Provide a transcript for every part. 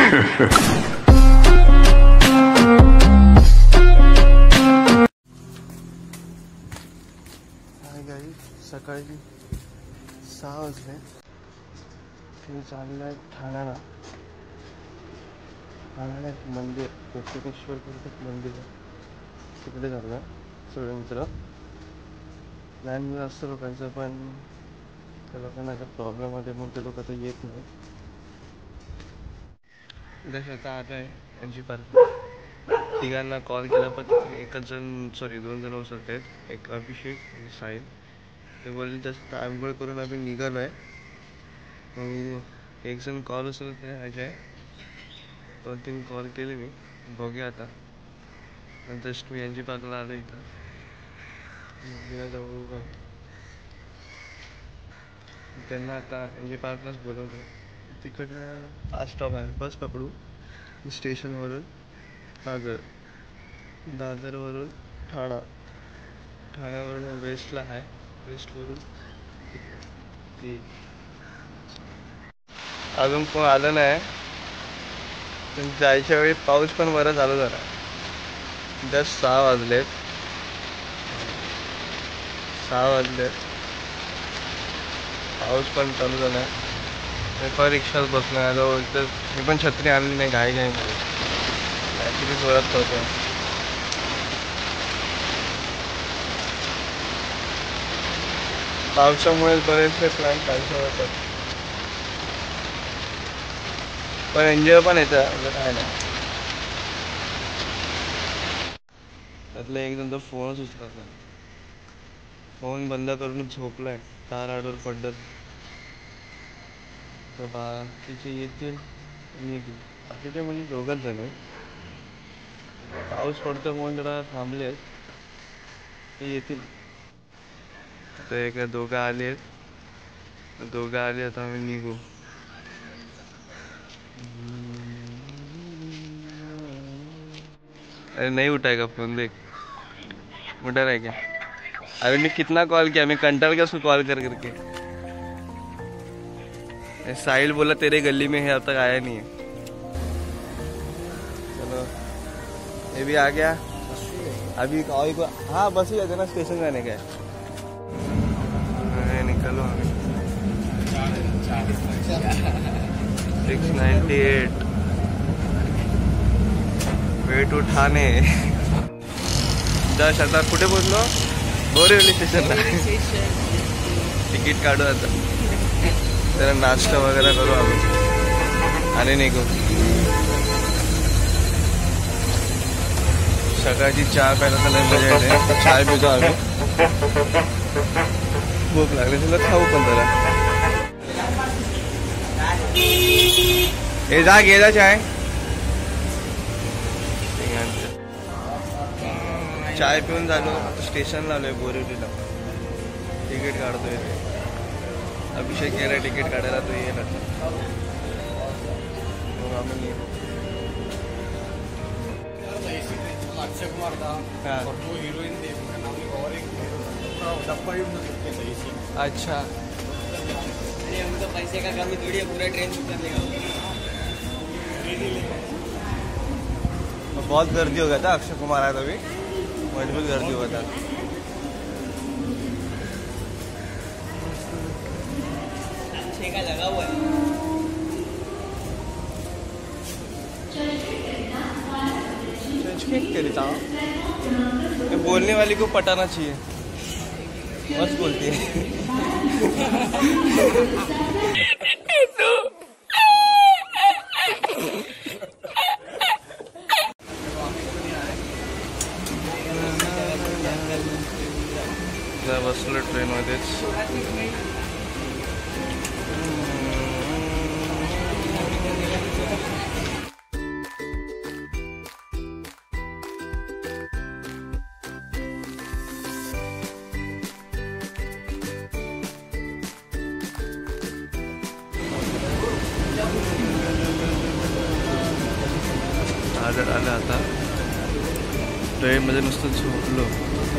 Hi guys, सकाळी 6 वाजले. मी चाललो आहे ठाण्याला. ठाण्याला एक मंदिर, कोपेश्वर एक मंदिर आहे, तिकडे चाललो आहे सगळे मित्र. प्लॅन असतं लोकांचं, पण त्या लोकांना आता प्रॉब्लेम आहे म्हणून ते लोक आता येत नाही. जसं आता आता आहे यांची पार्क. तिघांना कॉल केला पण एकच जण, सॉरी 2 जण उसळत आहेत. एक अभिषेक आणि साहिल. ते बोलले जास्त आंघोळ करून आम्ही निघालो आहे. मग एक जण कॉल उचलत नाही, अजय. 2-3 कॉल केले मी, बघूया आता. जस्ट मी यांची पार्कला आलो इथं. जवळ त्यांना आता यांची पार्कलाच बोलवलं. तिकडं 5 स्टॉप आहे, बस पकडू स्टेशनवरून दादरवरून ठाणा, ठाण्यावरून वेस्टला आहे, वेस्टवरून अजून कोण आलं नाही. पण जायच्या वेळी पाऊस पण बरं चालू झाला. जस्ट 6 वाजलेत. पाऊस पण चालू झाला. मी पण रिक्षात बसलो आलो तर मी पण छत्री आणली नाही घाईमध्ये. ॲक्च्युली जोरात होतं. पावसामुळे बरेचसे प्लॅन कॅन्सल होतात, पण एन्जॉय पण येतं, म्हणजे काय नाही. त्यातलं एक जण तर फोनच उचलत नाही. फोन बंद करून झोपलाय, तार आडवर पडत. तर बाकीचे येतील, बाकीचे म्हणजे 2घंच जण. पाऊस पडतो म्हणून जरा थांबले आहेत, ते येतील. आता 2 आले आता आम्ही निघू. अरे नहीं उठाएगा फोन, देख उठा रहा है क्या? अरे मैं कितना कॉल किया, मैं कंटाल गया उसको कॉल कर करके. साहिल बोला तेरे गली में है, अब तक आया नहीं है. चलो ये भी आ गया. अभी हाँ बस ही ना, स्टेशन जाने का है. निकलो अभी 698 वे टू ठाणे. आता कुठे पोहोचलो? बोरिवली स्टेशनला. तिकीट काढू आता, जरा नाश्ता वगैरे करू आम्ही आणि निघू. सकाळची चहा प्यायला तर मजा येते. चाय पितो आम्ही. भूक लागली तुला, खाऊ पण जरा. हे जा घे जा चाय. चाय पिऊन झालो, स्टेशनला आलोय बोरिवलीला. तिकीट काढतोय. अभिषेक गेला तिकीट काढायला, तो येईल आता. आम्ही अक्षय कुमार था और 2 हीरोइन थे, उनका नाम एक और एक डब्बा ही उन्होंने सकते थे इसी. अच्छा, अरे हम तो पैसे का कमी थोड़ी है, पूरा ट्रेन बुक कर लेगा. बहुत गर्दी हो गया था, अक्षय कुमार आया था अभी, मजबूत गर्दी हुआ था. अच्छे का लगा हुआ है. बोलने वाली को पटाना चाहिए, बस बोलती है. बसलो ट्रेन मध्येच. आलं आता ट्रेनमध्ये नुसतं झोपलो,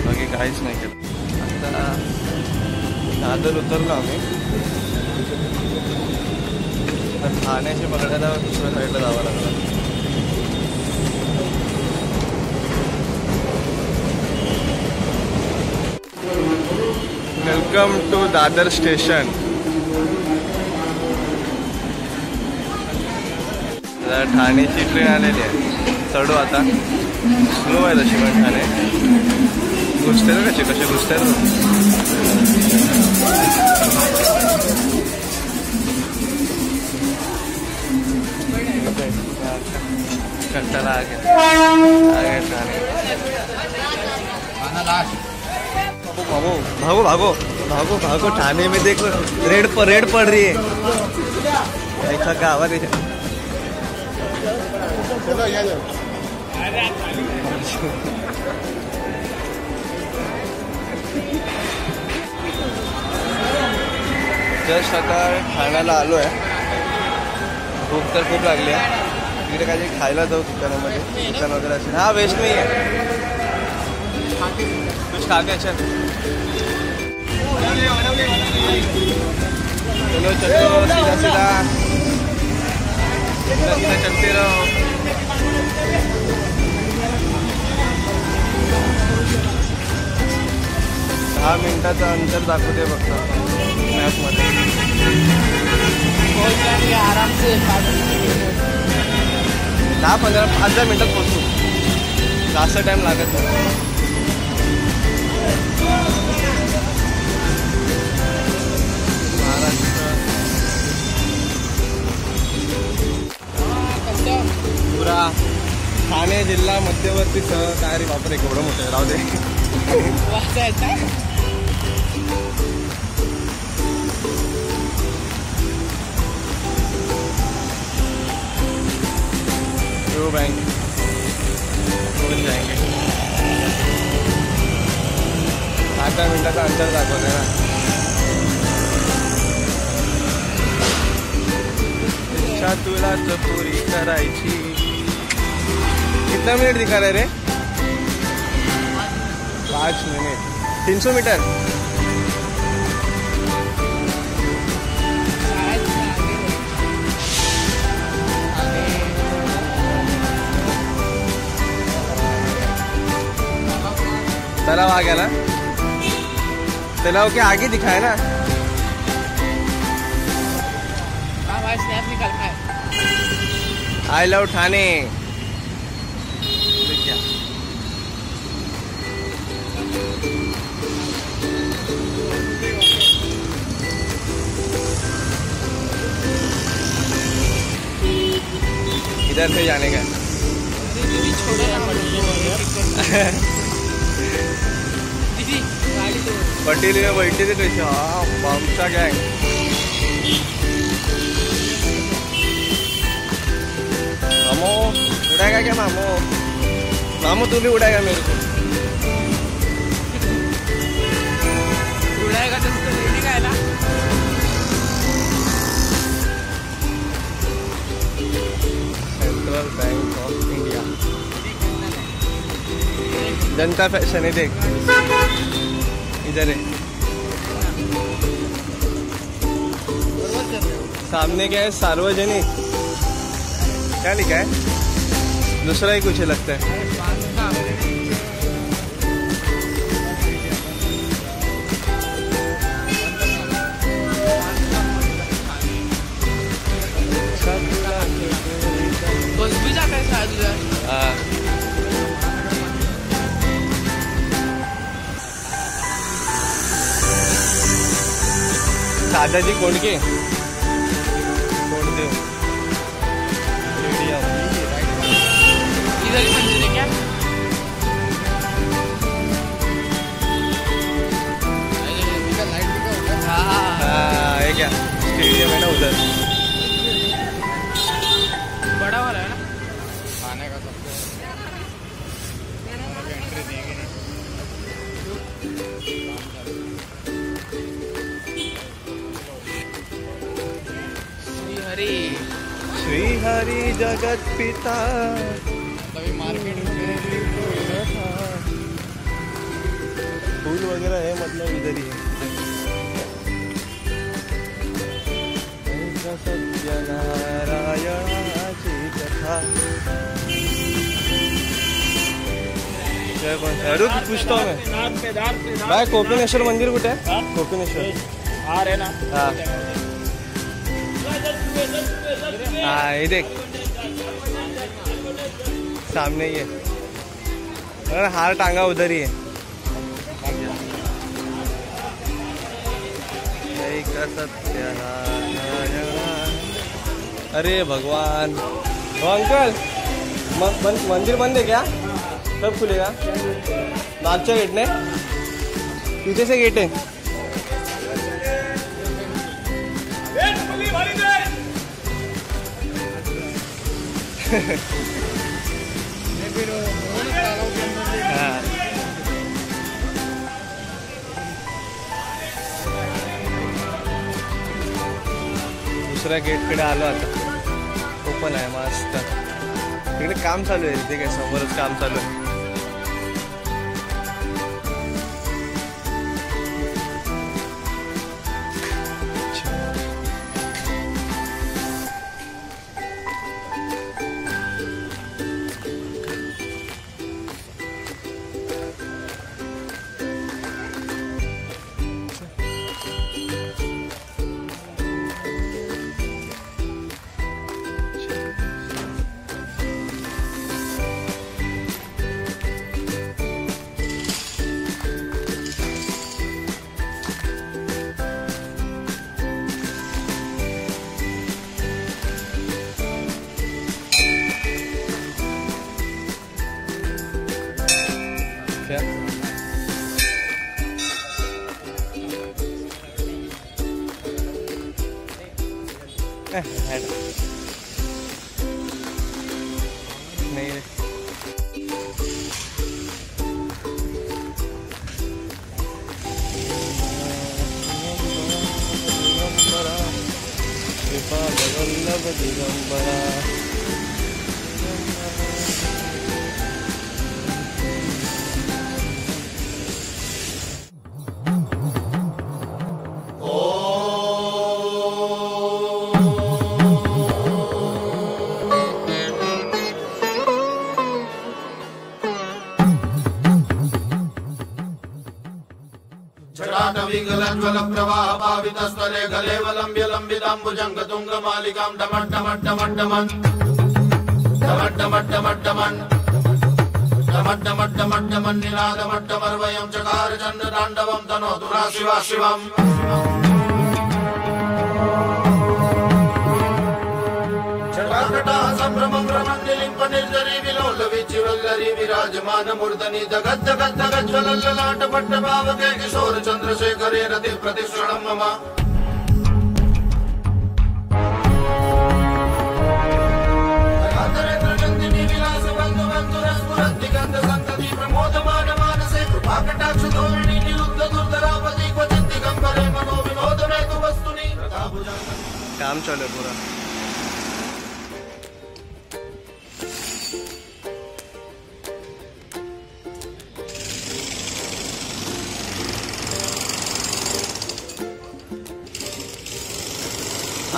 बाकी काहीच नाही केलं. आता दादर उतरलो आम्ही. ठाण्याशी पकडायला दुसऱ्या साईडला जावं लागलं. Welcome to Dadar station. ठाण्याची ट्रेन आलेली आहे, चढू आता. स्लो आहे तशी पण ठाणे. घुसते ना कसे घुसते चला आगे ठाणे. भागो भागो भागो भागो भागो. ठाणे में देख रेड पड़ रही है. ऐसा का आवाज है. जस्ट आता ठाण्याला आलो आहे. भूक तर खूप लागली आहे. तिकडे काहीतरी खायला जाऊ दुकानामध्ये. दुकान वगैरे असेल. हा वेस्ट नाही आहे. कुछ खा के चल. चलो चलो सीधा सीधा चलते रहो. 10 मिनिटाचं अंतर दाखवते फक्त मॅपमध्ये. आराम से 10-15 मिनिटात पोहोचू. जास्त टाइम लागत नाही. महाराष्ट्र पुरा ठाणे जिल्हा मध्यवर्ती सहकारी. बापरे केवढं मोठं आहे. राहू दे. बैंक होऊन जाएंगे. 8 मिनिटाचं अंतर दाखवते ना. इच्छा तुलाच पुरी करायची. कितना मिनिट दिखा रहे रे. 5 मिनिट. 300 मीटर. तलाव आ गया ना. तलाव के आगे दिखा है ना. I love Thane. इधर से जाने का. पटेली में बैठे थे कैसे. हाँ बमचा गैंग. मामो उड़ाएगा क्या. मामो मामो तू भी उड़ाएगा मेरे को. उड़ाएगा तो लेने का है ना. Central bank of India. Janata fashion है देख. इधर है. सामने क्या है. सार्वजनिक क्या लिखा है. दूसरा ही कुछ लगता है. बस भी जाता है शायद उधर. दादाजी कोणके. इधर ही मंदिर है क्या. हाँ ये क्या स्टेडियम है ना उधर. बड़ा वाला है ना. खाने का सबको एंट्री देंगे नहीं. श्री हरि जगत पिता. तभी मार्केट फूल वगैरह है मतलब इधर ही है. सत्यानारायण जय पण रुक पूछता हूँ मैं भाई कोपिनेश्वर मंदिर कुठे आहे कोपिनेश्वर आ रहे ना हाँ हाँ ये देख सामने ही है अरे हार टांगा उधर ही है का सत्यानाश अरे भगवान ओ अंकल मंदिर बंद है क्या कब खुलेगा लालचा गेट ने पीछे से गेट है दुसऱ्या गेटकडे आलो आता ओपन आहे मस्त तिकडे काम चालू आहे ते काय समोरच काम चालू आहे क्या नहीं रे दिगंबरा जटाटवीगलज्वल प्रवाह पावितस्थले गले वलंब्य लंबितांबुजंग तुंग मालिकां डमट्टमट्टमट्टमन् डमट्टमट्टमट्टमन् निनादमट्टमर्वयं चकार चंद्र तांडवं तनोतु शिवा शिवम् संभ्रमं रमन्निलिम्प निर्जरी विलोल विचिवल्लरी विराजमान मूर्धनि जगत् जगत् जगज्ज्वलल्ललाट पट्टभावके किशोर चंद्रशेखरे रति प्रतिक्षणं मम नंदिनी विलास बंधु बंधुरस्फुरद्दिगन्ध संतति प्रमोदमान मानसे कृपाकटाक्ष धोरिणी निरुद्ध दुर्धरापति क्वचित् दिगंबरे मनो विनोद में तु वस्तुनि काम चालू है पूरा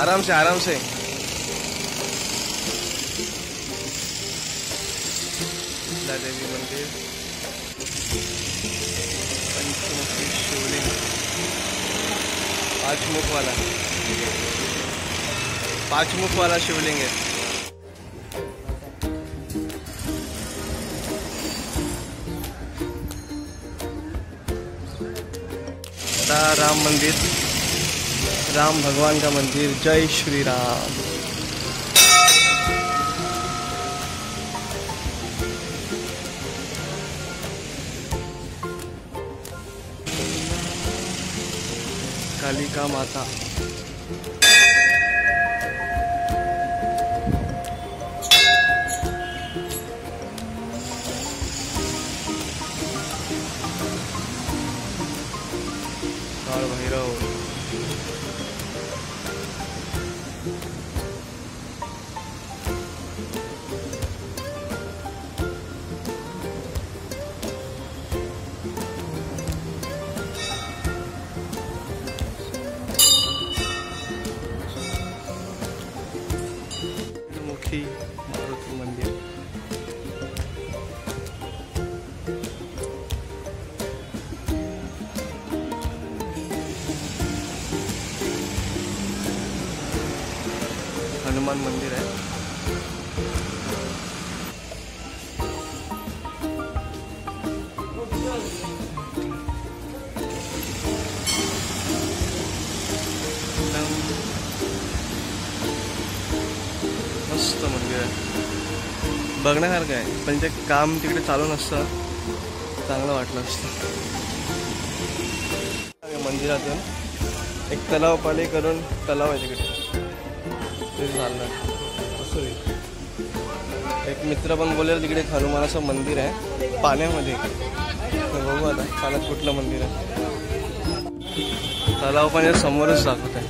आराम से आराम से देवी मंदिर पंचमुखी शिवलिंग पांच मुख वाला शिवलिंग है राम मंदिर राम भगवान का मंदिर जय श्री राम कालिका माता और भैरव मारुति मंदिर हनुमान मंदिर आहे. मस्त मंदिर आहे, बघण्यासारखं आहे. पण ते काम तिकडे चालू नसतं, चांगलं वाटलं असतं. मंदिरातून एक तलाव पाली करून तलाव आहे तिकडे, ते चाललं असं. एक मित्र पण बोलेल तिकडे हनुमानाचं मंदिर आहे पाण्यामध्ये. बघू आता पाण्यात कुठलं मंदिर आहे. तलाव पण या समोरच दाखवत आहे.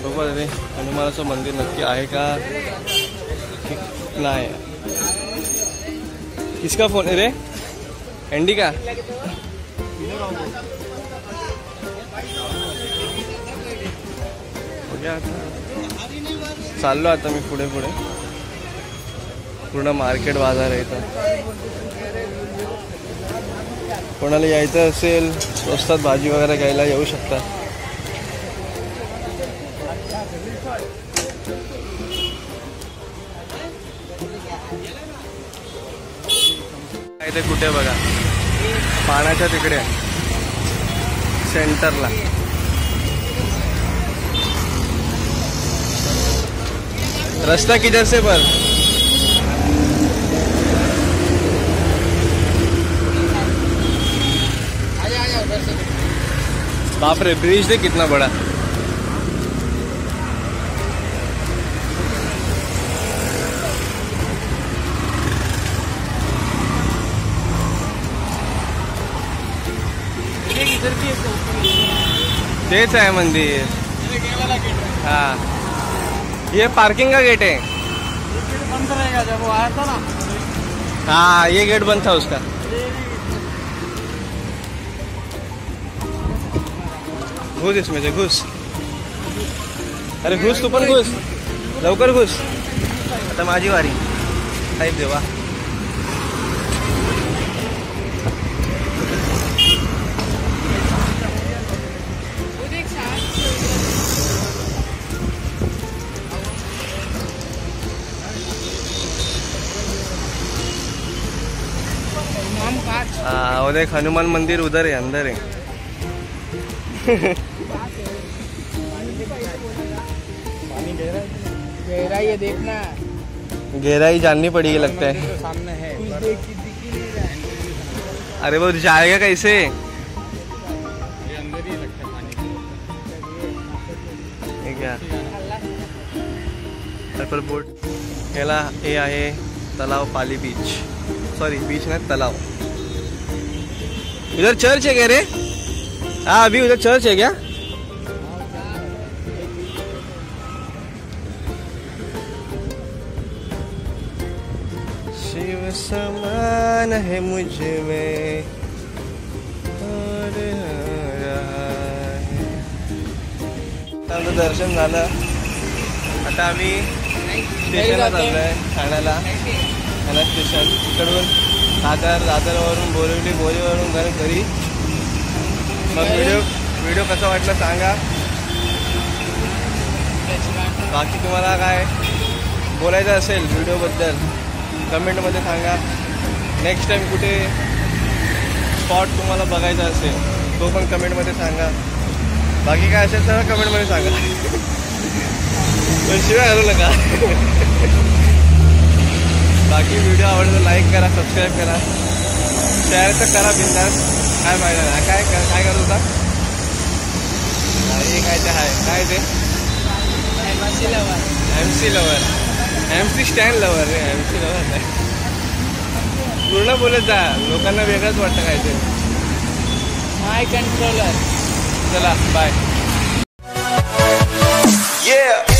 बघू आता ते हनुमानाचं मंदिर नक्की आहे का नाही. किसका फोन आहे रे, एंडी का? चाललो आता मी पुढे पुढे. पूर्ण मार्केट बाजार आहे इथं. कोणाला यायचं असेल स्वस्तात भाजी वगैरे घ्यायला येऊ शकतात. इथे कुठे बघा, पाण्याच्या तिकडे सेंटरला. रास्ता किधर से पर? बाप रे, ब्रिज दे कितना बड़ा. तेच आहे मंदिर. हाँ, ये पार्किंग का गेट है. बंद रहेगा जब वो आया था ना. हाँ, ये गेट बंद था उसका. घुस इसमें से, घुस. अरे घुस, तू पण घुस, लवकर घुस. आता माझी वारी. साहेब देवा. हाँ, वो देख हनुमान मंदिर उधर है, अंदर है. गहराई है, देखना. गहराई जाननी पड़ेगी लगता है. सामने है. अरे वो जाएगा कैसे? ये अंदर ही लगता है पानी. हे क्या पर बोट. याला हे आहे तलाव पाली बीच. सॉरी, बीच नहीं, तलाव. उधर चर्च है क्या रे? हाँ, अभी उधर चर्च है क्या? शिव समान है मुझ में और रहा है. आमचं दर्शन झालं. आता आम्ही स्टेशनला चाललोय, ठाण्याला. ठाणा स्टेशन इकडून दादरवरून बोरीवरून घरी. मग व्हिडिओ कसा वाटला सांगा. बाकी तुम्हाला काय बोलायचं असेल व्हिडिओबद्दल कमेंटमध्ये सांगा. नेक्स्ट टाइम कुठे स्पॉट तुम्हाला बघायचा असेल तो पण कमेंटमध्ये सांगा. बाकी काय असेल सगळं कमेंटमध्ये सांगा. पण शिवाय घालू नका. बाकी व्हिडिओ आवडला लाईक करा, सबस्क्राईब करा, शेअर तर करा बिंदास. काय माहिती नाही काय करत होता. हे काय ते आहे, काय ते MC lover, MC stand lover रे. MC लवर नाही, पूर्ण बोलत जा, लोकांना वेगळंच वाटतं काय ते. My controller. चला बाय. Yeah.